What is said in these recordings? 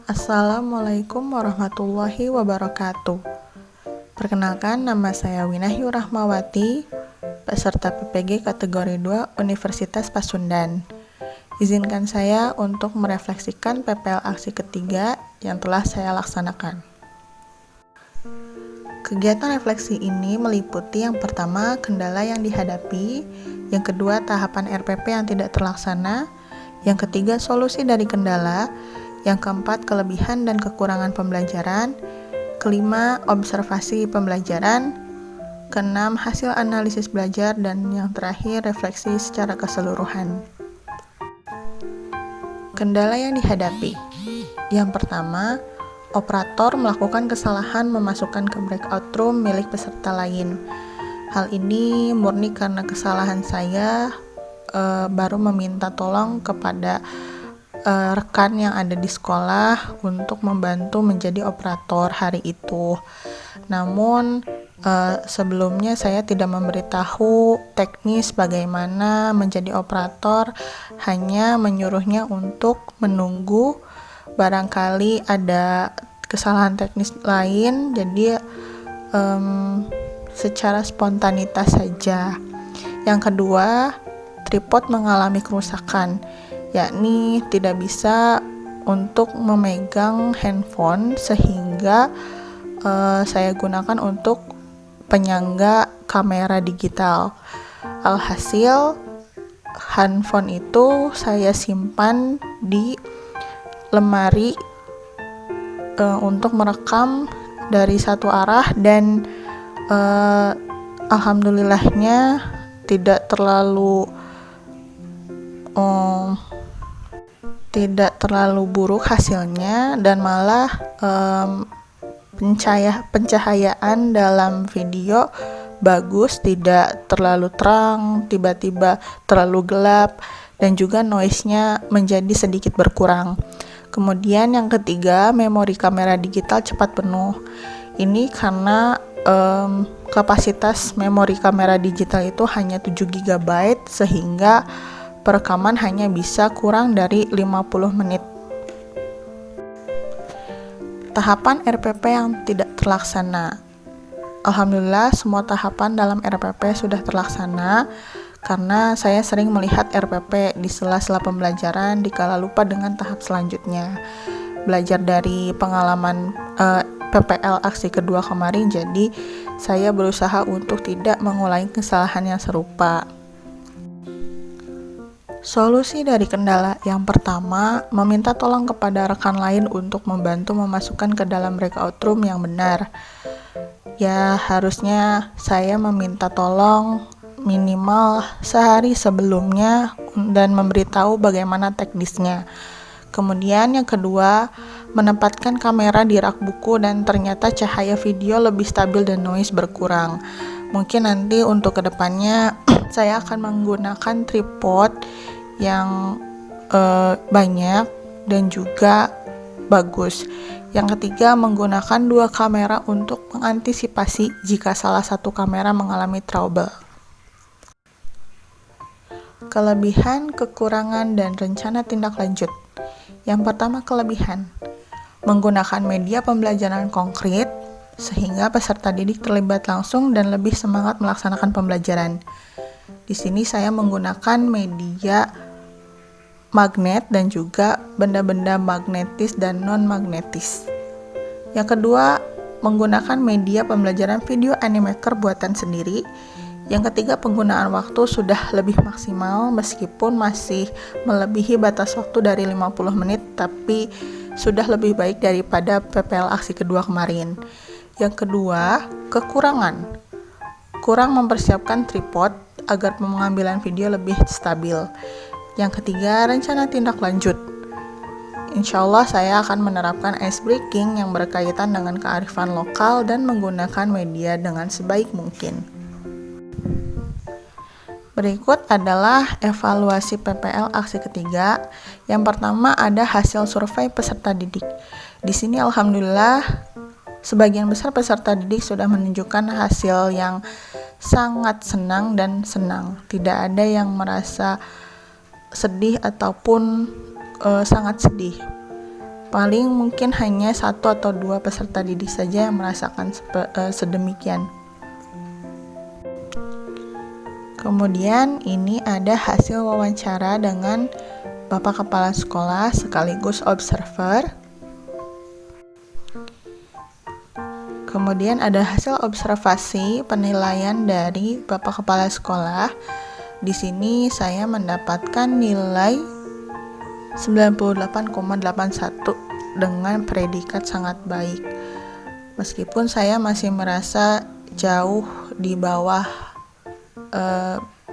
Assalamualaikum warahmatullahi wabarakatuh. Perkenalkan, nama saya Winahyu Rahmawati, peserta PPG kategori 2 Universitas Pasundan. Izinkan saya untuk merefleksikan PPL aksi ketiga yang telah saya laksanakan. Kegiatan refleksi ini meliputi yang pertama, kendala yang dihadapi, yang kedua, tahapan RPP yang tidak terlaksana, yang ketiga, solusi dari kendala, yang keempat, kelebihan dan kekurangan pembelajaran, kelima, observasi pembelajaran, keenam, hasil analisis belajar, dan yang terakhir, refleksi secara keseluruhan. Kendala yang dihadapi. Yang pertama, operator melakukan kesalahan memasukkan ke breakout room milik peserta lain. Hal ini murni karena kesalahan saya baru meminta tolong kepada rekan yang ada di sekolah untuk membantu menjadi operator hari itu. Namun sebelumnya saya tidak memberitahu teknis bagaimana menjadi operator, hanya menyuruhnya untuk menunggu barangkali ada kesalahan teknis lain, jadi secara spontanitas saja. Yang kedua, tripod mengalami kerusakan, yakni tidak bisa untuk memegang handphone sehingga saya gunakan untuk penyangga kamera digital. Alhasil, handphone itu saya simpan di lemari untuk merekam dari satu arah, dan alhamdulillahnya tidak terlalu buruk hasilnya, dan malah pencahayaan dalam video bagus, tidak terlalu terang, tiba-tiba terlalu gelap, dan juga noise-nya menjadi sedikit berkurang. Kemudian yang ketiga, memori kamera digital cepat penuh. Ini karena kapasitas memori kamera digital itu hanya 7 GB, sehingga perekaman hanya bisa kurang dari 50 menit. Tahapan RPP yang tidak terlaksana. Alhamdulillah, semua tahapan dalam RPP sudah terlaksana, karena saya sering melihat RPP di sela-sela pembelajaran dikala lupa dengan tahap selanjutnya. Belajar dari pengalaman PPL aksi kedua kemarin, jadi saya berusaha untuk tidak mengulangi kesalahan yang serupa. Solusi dari kendala yang pertama, meminta tolong kepada rekan lain untuk membantu memasukkan ke dalam breakout room yang benar. Ya, harusnya saya meminta tolong minimal sehari sebelumnya dan memberitahu bagaimana teknisnya. Kemudian yang kedua, menempatkan kamera di rak buku dan ternyata cahaya video lebih stabil dan noise berkurang. Mungkin nanti untuk kedepannya saya akan menggunakan tripod yang banyak dan juga bagus. Yang ketiga, menggunakan 2 kamera untuk mengantisipasi jika salah satu kamera mengalami trouble. Kelebihan, kekurangan, dan rencana tindak lanjut. Yang pertama, kelebihan. Menggunakan media pembelajaran konkret sehingga peserta didik terlibat langsung dan lebih semangat melaksanakan pembelajaran. Di sini saya menggunakan media magnet dan juga benda-benda magnetis dan non-magnetis. Yang kedua, menggunakan media pembelajaran video animaker buatan sendiri. Yang ketiga, penggunaan waktu sudah lebih maksimal meskipun masih melebihi batas waktu dari 50 menit, tapi sudah lebih baik daripada PPL aksi kedua kemarin. Yang kedua, kekurangan. Kurang mempersiapkan tripod agar pengambilan video lebih stabil. Yang ketiga, rencana tindak lanjut. Insya Allah saya akan menerapkan ice breaking yang berkaitan dengan kearifan lokal dan menggunakan media dengan sebaik mungkin. Berikut adalah evaluasi PPL aksi ketiga. Yang pertama ada hasil survei peserta didik. Di sini alhamdulillah sebagian besar peserta didik sudah menunjukkan hasil yang sangat senang dan senang. Tidak ada yang merasa sedih ataupun sangat sedih. Paling mungkin hanya 1 atau 2 peserta didik saja yang merasakan sedemikian. Kemudian ini ada hasil wawancara dengan Bapak Kepala Sekolah sekaligus observer. Kemudian ada hasil observasi penilaian dari Bapak Kepala Sekolah. Di sini saya mendapatkan nilai 98,81 dengan predikat sangat baik. Meskipun saya masih merasa jauh di bawah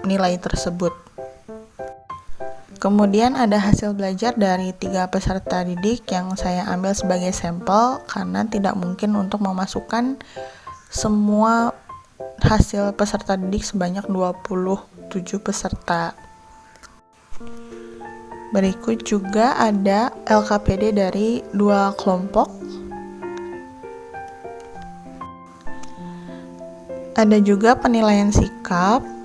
nilai tersebut. Kemudian ada hasil belajar dari 3 peserta didik yang saya ambil sebagai sampel karena tidak mungkin untuk memasukkan semua hasil peserta didik sebanyak 27 peserta. Berikut juga ada LKPD dari 2 kelompok. Ada juga penilaian sikap.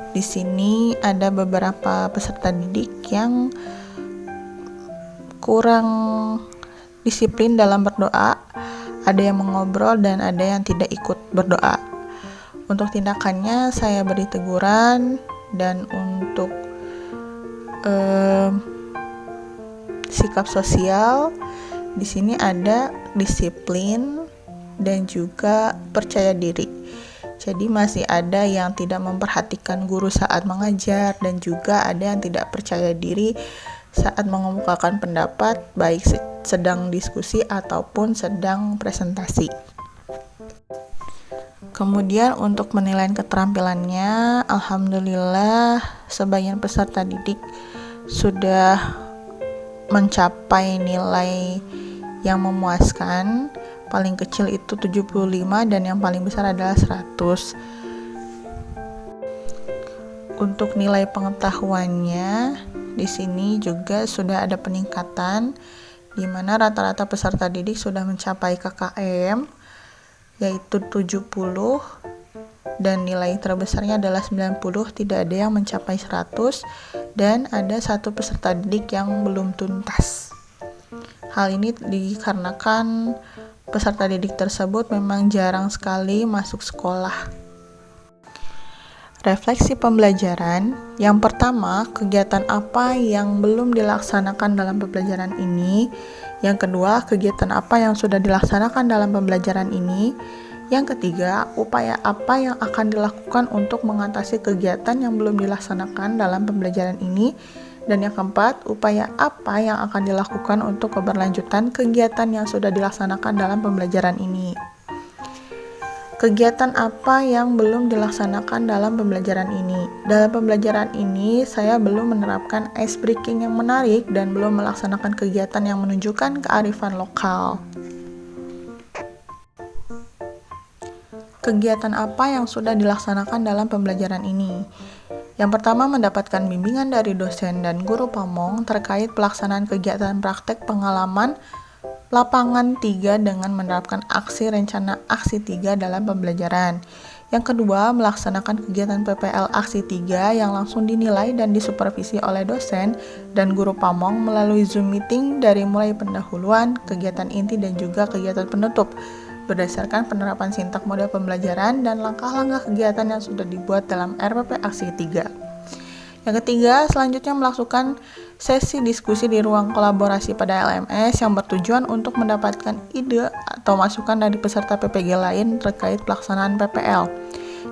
Di sini ada beberapa peserta didik yang kurang disiplin dalam berdoa, ada yang mengobrol dan ada yang tidak ikut berdoa. Untuk tindakannya saya beri teguran, dan untuk sikap sosial di sini ada disiplin dan juga percaya diri. Jadi masih ada yang tidak memperhatikan guru saat mengajar dan juga ada yang tidak percaya diri saat mengemukakan pendapat, baik sedang diskusi ataupun sedang presentasi. Kemudian untuk penilaian keterampilannya, alhamdulillah sebagian peserta didik sudah mencapai nilai yang memuaskan. Paling kecil itu 75 dan yang paling besar adalah 100. Untuk nilai pengetahuannya di sini juga sudah ada peningkatan, di mana rata-rata peserta didik sudah mencapai KKM yaitu 70 dan nilai terbesarnya adalah 90, tidak ada yang mencapai 100 dan ada 1 peserta didik yang belum tuntas. Hal ini dikarenakan peserta didik tersebut memang jarang sekali masuk sekolah. Refleksi pembelajaran. Yang pertama, kegiatan apa yang belum dilaksanakan dalam pembelajaran ini? Yang kedua, kegiatan apa yang sudah dilaksanakan dalam pembelajaran ini? Yang ketiga, upaya apa yang akan dilakukan untuk mengatasi kegiatan yang belum dilaksanakan dalam pembelajaran ini? Dan yang keempat, upaya apa yang akan dilakukan untuk keberlanjutan kegiatan yang sudah dilaksanakan dalam pembelajaran ini. Kegiatan apa yang belum dilaksanakan dalam pembelajaran ini? Dalam pembelajaran ini, saya belum menerapkan ice breaking yang menarik dan belum melaksanakan kegiatan yang menunjukkan kearifan lokal. Kegiatan apa yang sudah dilaksanakan dalam pembelajaran ini? Yang pertama, mendapatkan bimbingan dari dosen dan guru pamong terkait pelaksanaan kegiatan praktek pengalaman lapangan 3 dengan menerapkan aksi rencana aksi 3 dalam pembelajaran. Yang kedua, melaksanakan kegiatan PPL aksi 3 yang langsung dinilai dan disupervisi oleh dosen dan guru pamong melalui Zoom meeting dari mulai pendahuluan, kegiatan inti dan juga kegiatan penutup berdasarkan penerapan sintak model pembelajaran dan langkah-langkah kegiatan yang sudah dibuat dalam RPP Aksi 3. Yang ketiga, selanjutnya melakukan sesi diskusi di ruang kolaborasi pada LMS yang bertujuan untuk mendapatkan ide atau masukan dari peserta PPG lain terkait pelaksanaan PPL.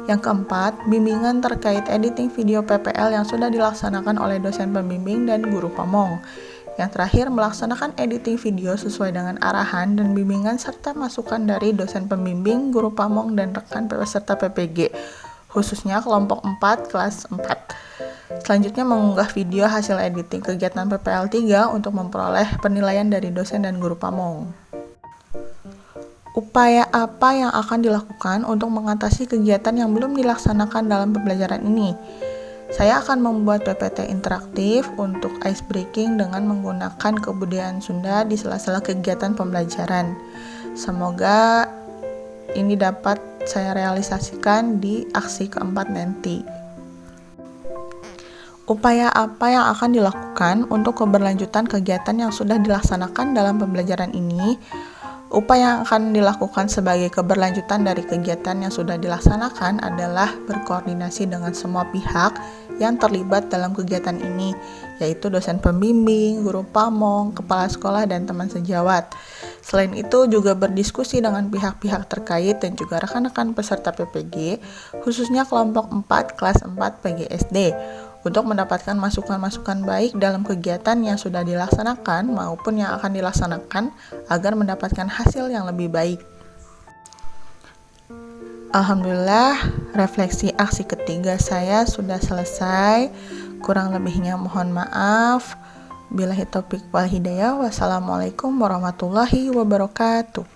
Yang keempat, bimbingan terkait editing video PPL yang sudah dilaksanakan oleh dosen pembimbing dan guru pamong. Yang terakhir, melaksanakan editing video sesuai dengan arahan dan bimbingan serta masukan dari dosen pembimbing, guru pamong, dan rekan peserta PPG, khususnya kelompok 4, kelas 4. Selanjutnya, mengunggah video hasil editing kegiatan PPL 3 untuk memperoleh penilaian dari dosen dan guru pamong. Upaya apa yang akan dilakukan untuk mengatasi kegiatan yang belum dilaksanakan dalam pembelajaran ini? Saya akan membuat PPT interaktif untuk ice breaking dengan menggunakan kebudayaan Sunda di sela-sela kegiatan pembelajaran. Semoga ini dapat saya realisasikan di aksi keempat nanti. Upaya apa yang akan dilakukan untuk keberlanjutan kegiatan yang sudah dilaksanakan dalam pembelajaran ini? Upaya yang akan dilakukan sebagai keberlanjutan dari kegiatan yang sudah dilaksanakan adalah berkoordinasi dengan semua pihak yang terlibat dalam kegiatan ini, yaitu dosen pembimbing, guru pamong, kepala sekolah, dan teman sejawat. Selain itu juga berdiskusi dengan pihak-pihak terkait dan juga rekan-rekan peserta PPG, khususnya kelompok 4 kelas 4 PGSD, untuk mendapatkan masukan-masukan baik dalam kegiatan yang sudah dilaksanakan maupun yang akan dilaksanakan agar mendapatkan hasil yang lebih baik. Alhamdulillah, refleksi aksi ketiga saya sudah selesai. Kurang lebihnya mohon maaf. Billahi taufiq wal hidayah. Wassalamualaikum warahmatullahi wabarakatuh.